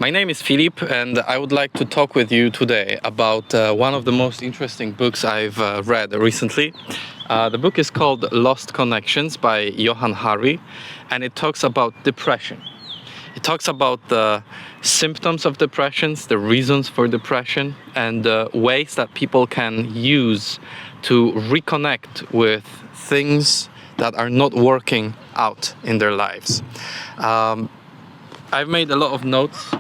My name is Filip, and I would like to talk with you today about one of the most interesting books I've read recently. The book is called Lost Connections by Johann Hari, and it talks about depression. It talks about the symptoms of depression, the reasons for depression, and ways that people can use to reconnect with things that are not working out in their lives. I've made a lot of notes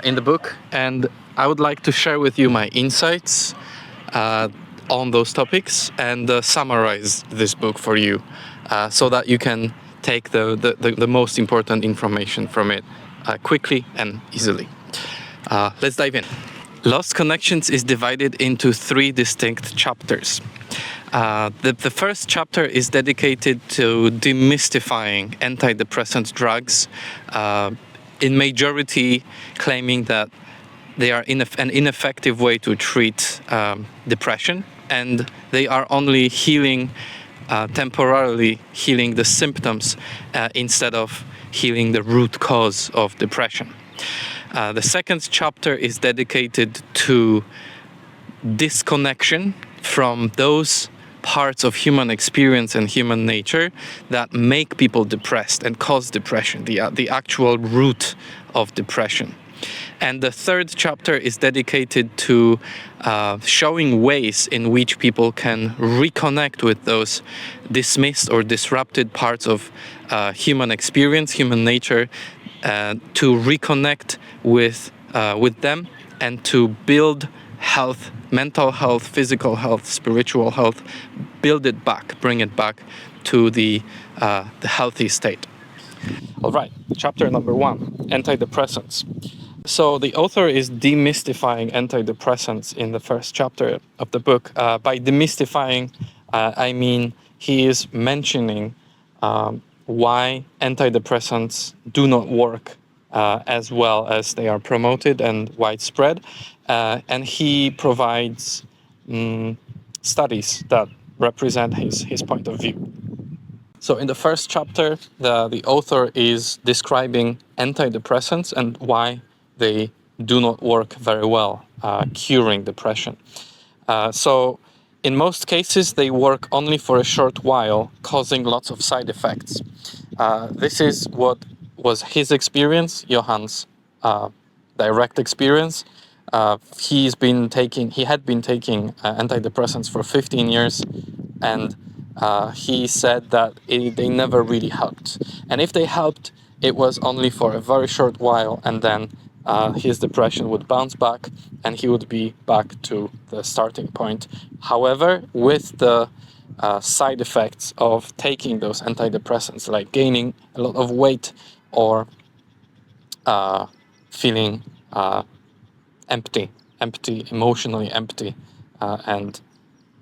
in the book, and I would like to share with you my insights on those topics and summarize this book for you so that you can take the most important information from it quickly and easily. Let's dive in. Lost Connections is divided into 3 distinct chapters. The first chapter is dedicated to demystifying antidepressant drugs, in majority claiming that they are an ineffective way to treat depression, and they are only temporarily healing the symptoms instead of healing the root cause of depression. The second chapter is dedicated to disconnection from those parts of human experience and human nature that make people depressed and cause depression, the actual root of depression. And the third chapter is dedicated to showing ways in which people can reconnect with those dismissed or disrupted parts of human experience, human nature, to reconnect with them and to build health, mental health, physical health, spiritual health, build it back, bring it back to the healthy state. All right, chapter number 1, antidepressants. So the author is demystifying antidepressants in the first chapter of the book. By demystifying, I mean he is mentioning why antidepressants do not work as well as they are promoted and widespread. And he provides studies that represent his point of view. So in the first chapter, the author is describing antidepressants and why they do not work very well curing depression. So in most cases, they work only for a short while, causing lots of side effects. This is what was his experience, Johann's direct experience. He had been taking antidepressants for 15 years, and he said that they never really helped. And if they helped, it was only for a very short while, and then his depression would bounce back and he would be back to the starting point. However, with the side effects of taking those antidepressants, like gaining a lot of weight or feeling empty, emotionally empty, and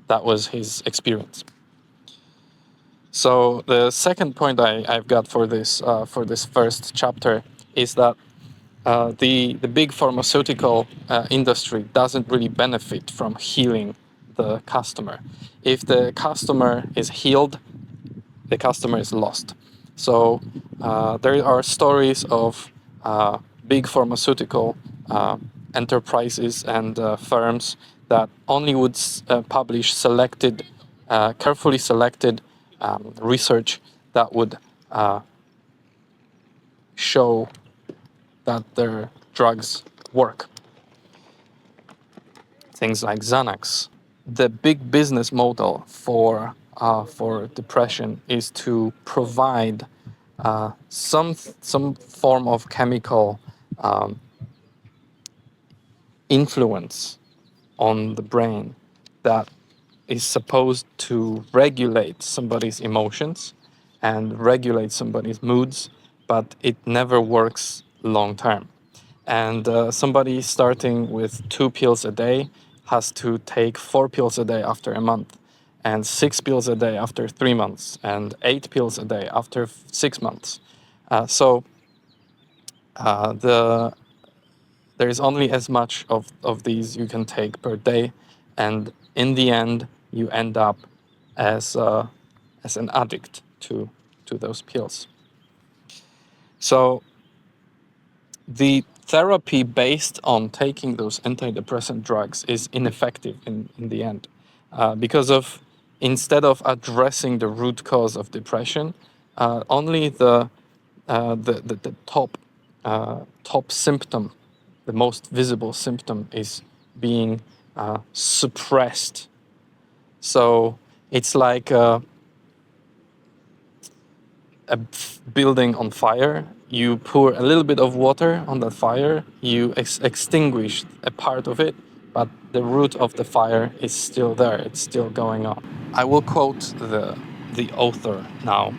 that was his experience. So the second point I've got for this first chapter is that the big pharmaceutical industry doesn't really benefit from healing the customer. If the customer is healed, the customer is lost. So there are stories of big pharmaceutical enterprises and firms that only would publish carefully selected research that would show that their drugs work. Things like Xanax. The big business model for depression is to provide some form of chemical influence on the brain that is supposed to regulate somebody's emotions and regulate somebody's moods, but it never works long term. And somebody starting with 2 pills a day has to take 4 pills a day after a month, and 6 pills a day after 3 months, and 8 pills a day after 6 months. So there is only as much of these you can take per day, and in the end, you end up as an addict to those pills. So the therapy based on taking those antidepressant drugs is ineffective in the end, because of instead of addressing the root cause of depression, only the top symptom, the most visible symptom, is being suppressed. So it's like building on fire. You pour a little bit of water on that fire, you extinguish a part of it, but the root of the fire is still there, it's still going on. I will quote the author now,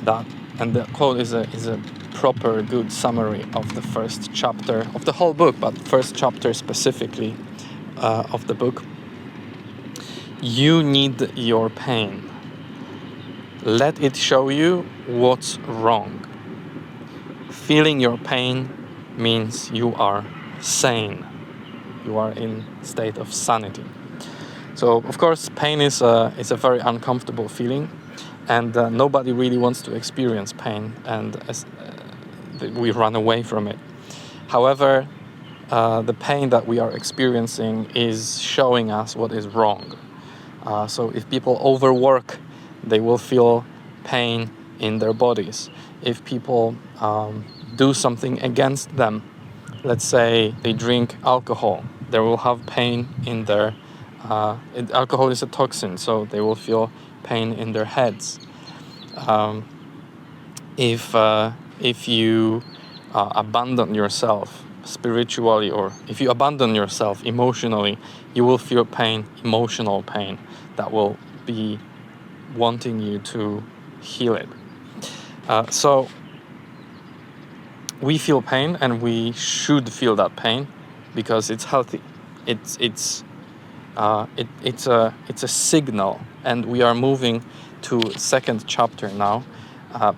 that, and the quote is a proper good summary of the first chapter of the whole book, but first chapter specifically of the book. You need your pain. Let it show you what's wrong. Feeling your pain means you are sane. You are in state of sanity. So, of course, pain is a very uncomfortable feeling, and nobody really wants to experience pain, and we run away from it. However, the pain that we are experiencing is showing us what is wrong. So if people overwork, they will feel pain in their bodies. If people do something against them, let's say they drink alcohol, they will have pain in their... alcohol is a toxin, so they will feel pain in their heads. If you abandon yourself spiritually, or if you abandon yourself emotionally, you will feel pain, emotional pain, that will be wanting you to heal it. So we feel pain, and we should feel that pain because it's healthy. It's a signal, and we are moving to second chapter now.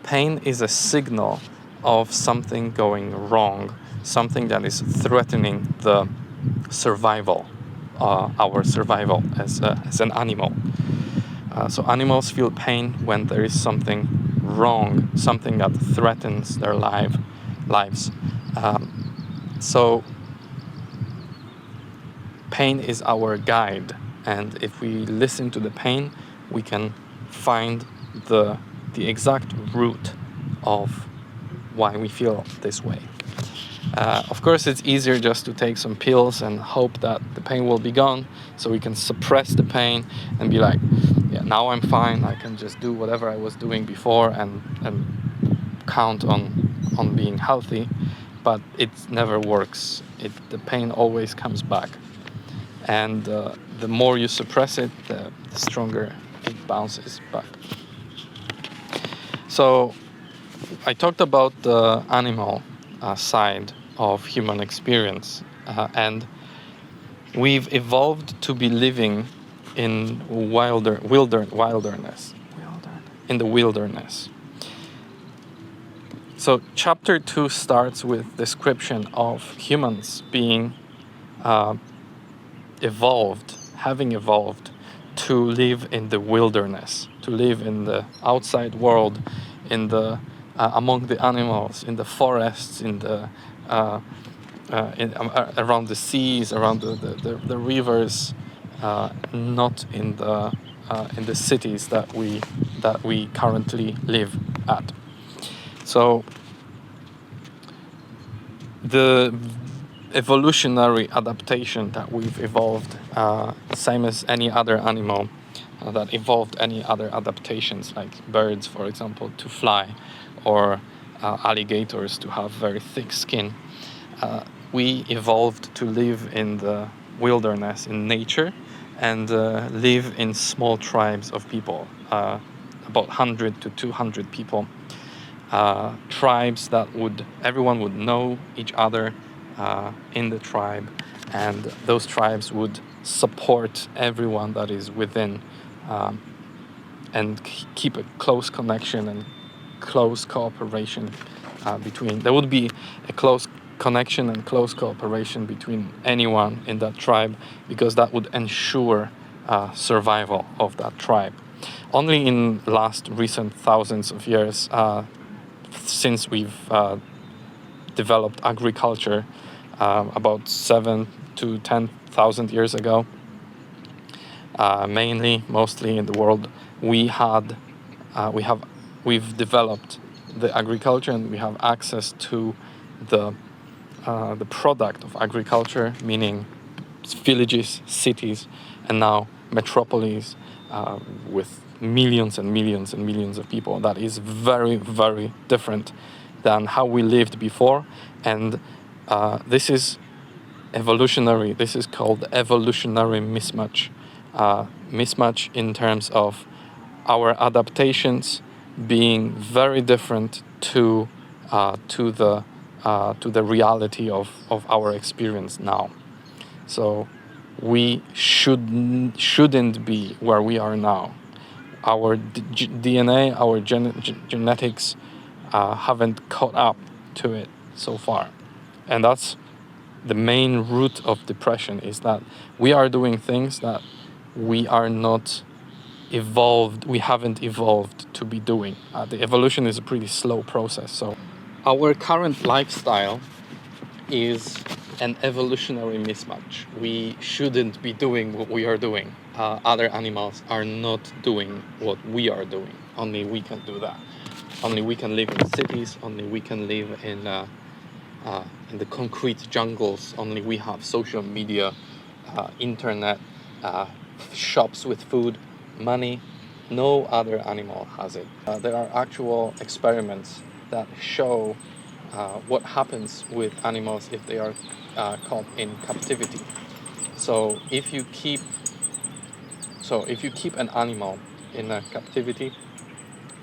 Pain is a signal of something going wrong, something that is threatening the survival, our survival as an animal. So animals feel pain when there is something wrong, something that threatens their lives. So pain is our guide, and if we listen to the pain, we can find the exact root of why we feel this way. Of course, it's easier just to take some pills and hope that the pain will be gone, so we can suppress the pain and be like, yeah, now I'm fine, I can just do whatever I was doing before and count on being healthy. But it never works. The pain always comes back. And the more you suppress it, the stronger it bounces back. So I talked about the animal side of human experience, and we've evolved to be living in wilderness. In the wilderness. So chapter 2 starts with description of humans being having evolved to live in the wilderness, to live in the outside world, in the among the animals, in the forests, in the around the seas, around the rivers, not in the cities that we currently live at. So the evolutionary adaptation that we've evolved, same as any other animal that evolved any other adaptations, like birds, for example, to fly, or alligators to have very thick skin. We evolved to live in the wilderness, in nature, and live in small tribes of people, about 100 to 200 people. Tribes that everyone would know each other in the tribe, and those tribes would support everyone that is within, and keep a close connection and close cooperation between. There would be a close connection and close cooperation between anyone in that tribe, because that would ensure survival of that tribe. Only in recent thousands of years, since we've developed agriculture about 7 to 10,000 years ago, mostly in the world, we've developed the agriculture, and we have access to the product of agriculture, meaning villages, cities, and now metropolis with millions and millions and millions of people. That is very, very different than how we lived before, and this is evolutionary. This is called evolutionary mismatch. Mismatch in terms of our adaptations being very different to the reality of our experience now. So we shouldn't be where we are now. Our DNA, our genetics haven't caught up to it so far, and that's the main root of depression, is that we are doing things that we are not evolved, we haven't evolved to be doing. The evolution is a pretty slow process. So our current lifestyle is an evolutionary mismatch. We shouldn't be doing what we are doing. Other animals are not doing what we are doing. Only we can do that. Only we can live in cities. Only we can live in the concrete jungles. Only we have social media, internet, shops with food, money. No other animal has it. There are actual experiments that show what happens with animals if they are caught in captivity. So if you keep an animal in a captivity,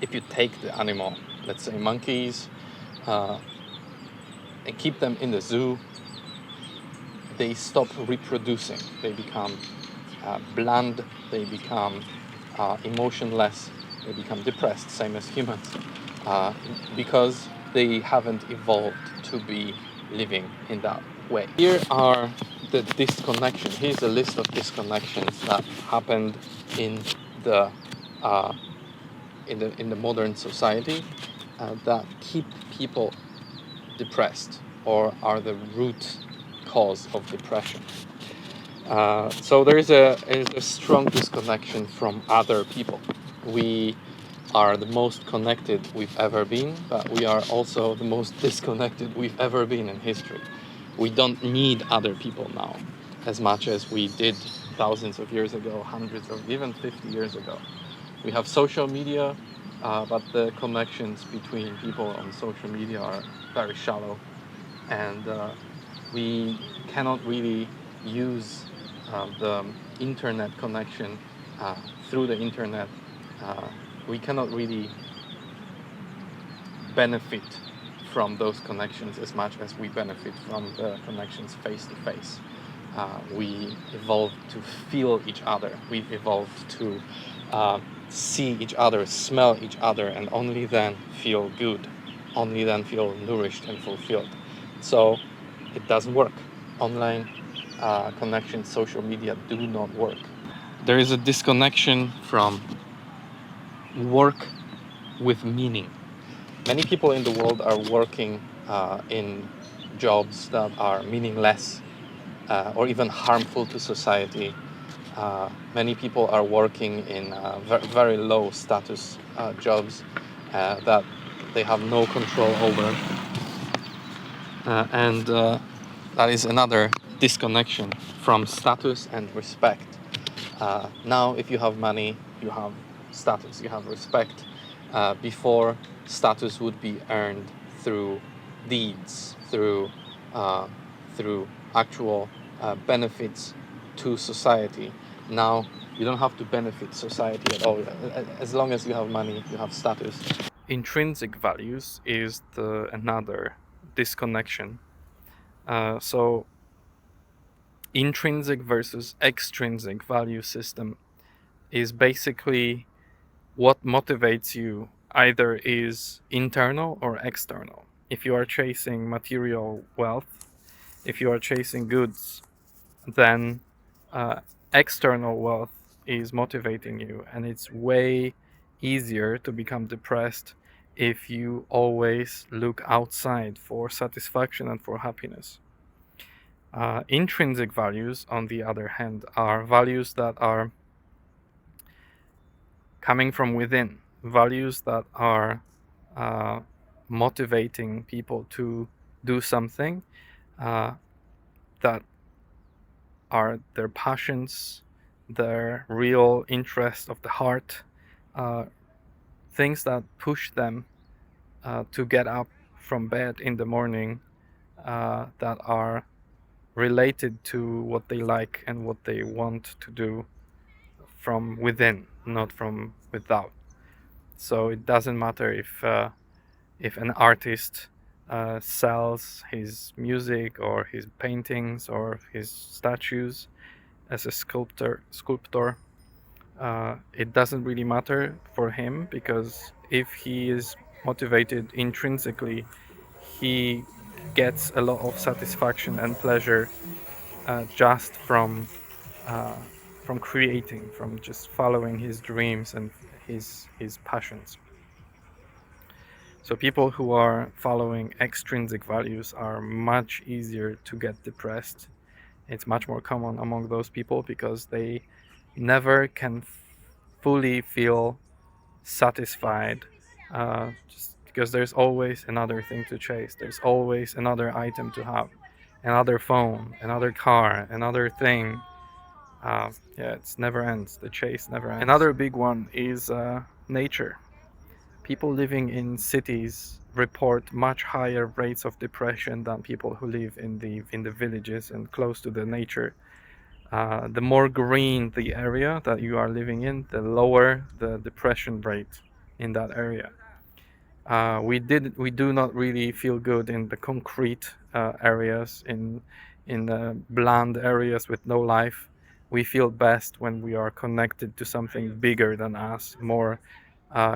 if you take the animal, let's say monkeys, and keep them in the zoo, they stop reproducing. They become bland, they become emotionless, they become depressed, same as humans, because they haven't evolved to be living in that way. Here are the disconnection. Here's a list of disconnections that happened in the modern society that keep people depressed or are the root cause of depression. So there is a strong disconnection from other people. We are the most connected we've ever been, but we are also the most disconnected we've ever been in history. We don't need other people now as much as we did thousands of years ago, hundreds of even 50 years ago. We have social media, but the connections between people on social media are very shallow, and we cannot really use the internet connection through the internet. We cannot really benefit from those connections as much as we benefit from the connections face to face. We evolved to feel each other. We've evolved to see each other, smell each other, and only then feel good, only then feel nourished and fulfilled. So it doesn't work. Online connections, social media do not work. There is a disconnection from work with meaning. Many people in the world are working in jobs that are meaningless or even harmful to society. Many people are working in very low status jobs that they have no control over. And that is another disconnection from status and respect. Now, if you have money, you have status, you have respect. Before, status would be earned through deeds, through actual benefits to society. Now, you don't have to benefit society at all. As long as you have money, you have status. Intrinsic values is another disconnection. So intrinsic versus extrinsic value system is basically what motivates you either is internal or external. If you are chasing material wealth, if you are chasing goods, then external wealth is motivating you, and it's way easier to become depressed if you always look outside for satisfaction and for happiness. Intrinsic values, on the other hand, are values that are coming from within, values that are uh, motivating people to do something, uh, that are their passions, their real interest of the heart, uh, things that push them to get up from bed in the morning, that are related to what they like and what they want to do from within, not from without. So it doesn't matter if an artist sells his music or his paintings or his statues as a sculptor. It doesn't really matter for him, because if he is motivated intrinsically, he gets a lot of satisfaction and pleasure just uh, from creating, from just following his dreams and his passions. So people who are following extrinsic values are much easier to get depressed. It's much more common among those people because they never can fully feel satisfied, just because there's always another thing to chase. There's always another item to have, another phone, another car, another thing. Yeah, it's never ends. The chase never ends. Another big one is nature. People living in cities report much higher rates of depression than people who live in the villages and close to the nature. The more green the area that you are living in, the lower the depression rate in that area. We do not really feel good in the concrete areas, in the bland areas with no life. We feel best when we are connected to something bigger than us, more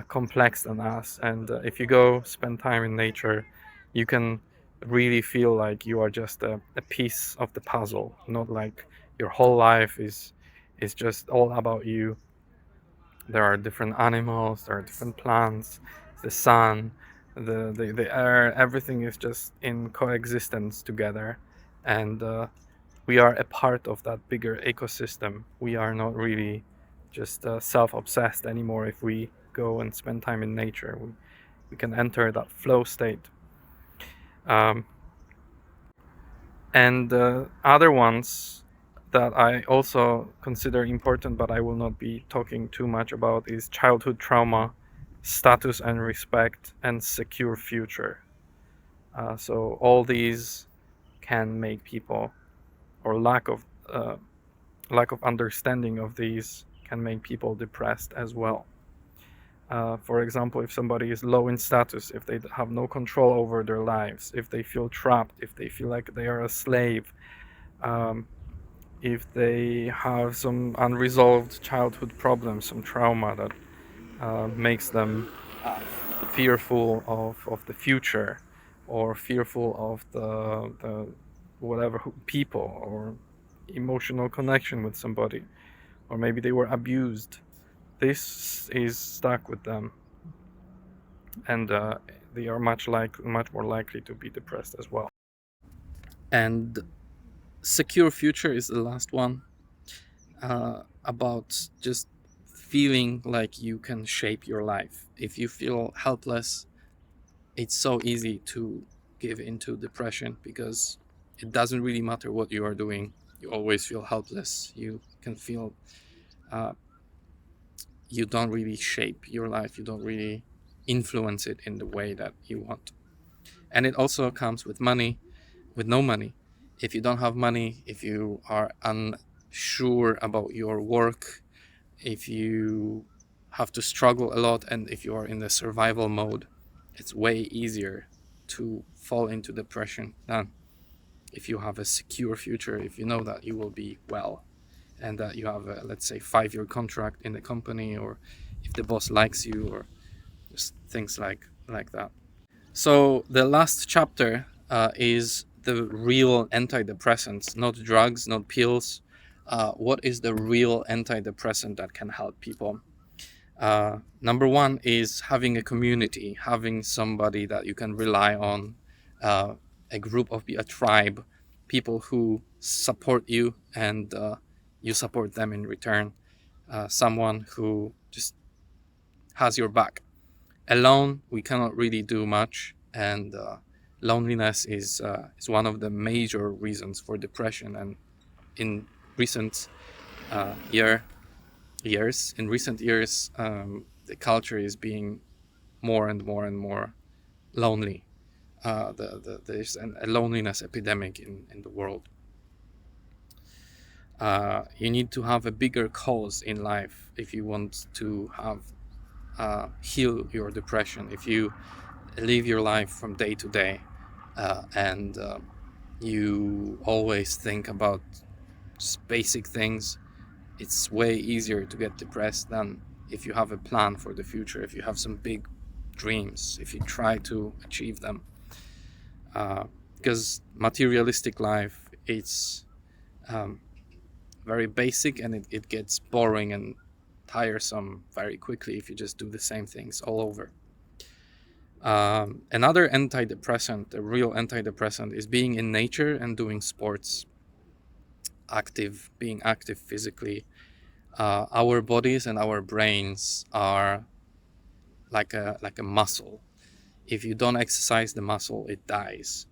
complex than us. And if you go spend time in nature, you can really feel like you are just a piece of the puzzle, not like your whole life is just all about you. There are different animals, there are different plants, the sun, the air, everything is just in coexistence together. And we are a part of that bigger ecosystem. We are not really just self obsessed anymore. If we go and spend time in nature, we can enter that flow state. Um, and other ones that I also consider important, but I will not be talking too much about, is childhood trauma, status and respect, and secure future. So all these can make people, or lack of understanding of these can make people depressed as well. For example, if somebody is low in status, if they have no control over their lives, if they feel trapped, if they feel like they are a slave, um, if they have some unresolved childhood problems, some trauma that makes them fearful of the future, or fearful of the whatever people, or emotional connection with somebody, or maybe they were abused. This is stuck with them, and they are much more likely to be depressed as well. And secure future is the last one, about just feeling like you can shape your life. If you feel helpless, it's so easy to give into depression, because it doesn't really matter what you are doing. You always feel helpless. You can feel uh, you don't really shape your life. You don't really influence it in the way that you want. And it also comes with money, with no money. If you don't have money, if you are unsure about your work, if you have to struggle a lot, and if you are in the survival mode, it's way easier to fall into depression than if you have a secure future, if you know that you will be well, and that you have a, let's say, 5-year contract in the company, or if the boss likes you, or just things like that. So the last chapter is the real antidepressants, not drugs, not pills. What is the real antidepressant that can help people? Number one is having a community, having somebody that you can rely on, uh, a group of a tribe, people who support you and you support them in return. Someone who just has your back. Alone, we cannot really do much, and loneliness is one of the major reasons for depression. And in recent year years, in recent years, the culture is being more and more and more lonely. There's a loneliness epidemic in the world. You need to have a bigger cause in life if you want to have heal your depression. If you live your life from day to day and you always think about just basic things, it's way easier to get depressed than if you have a plan for the future, if you have some big dreams, if you try to achieve them. Because materialistic life, it's very basic, and it gets boring and tiresome very quickly if you just do the same things all over. Another antidepressant, a real antidepressant, is being in nature and doing sports, being active physically. Our bodies and our brains are like a muscle. If you don't exercise the muscle, it dies.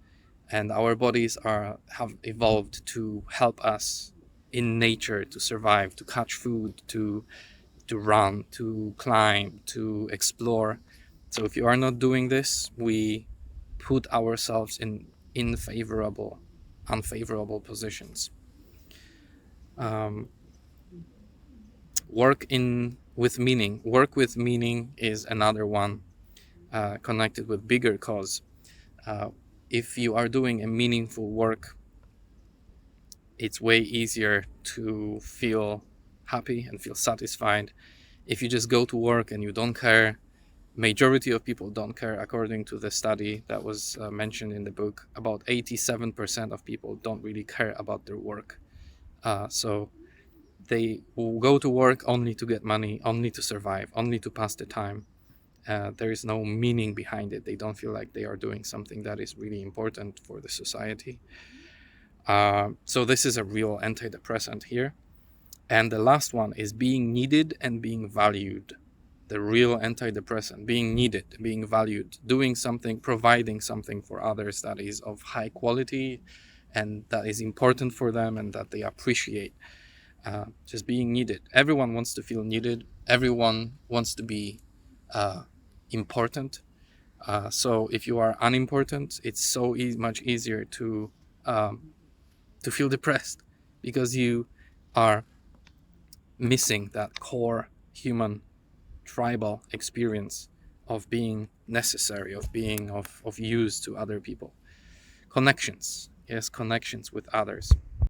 And our bodies have evolved to help us in nature to survive, to catch food, to run, to climb, to explore. So if you are not doing this, we put ourselves in unfavorable positions. Um, Work with meaning is another one connected with bigger cause. Uh, if you are doing a meaningful work, it's way easier to feel happy and feel satisfied. If you just go to work and you don't care, majority of people don't care. According to the study that was mentioned in the book, about 87% of people don't really care about their work. So they will go to work only to get money, only to survive, only to pass the time. There is no meaning behind it. They don't feel like they are doing something that is really important for the society. So this is a real antidepressant here. And the last one is being needed and being valued. The real antidepressant, being needed, being valued, doing something, providing something for others that is of high quality and that is important for them and that they appreciate. Just being needed. Everyone wants to feel needed. Everyone wants to be important. So if you are unimportant, it's so much easier to feel depressed because you are missing that core human tribal experience of being necessary, of being of use to other people. Connections, yes, connections with others.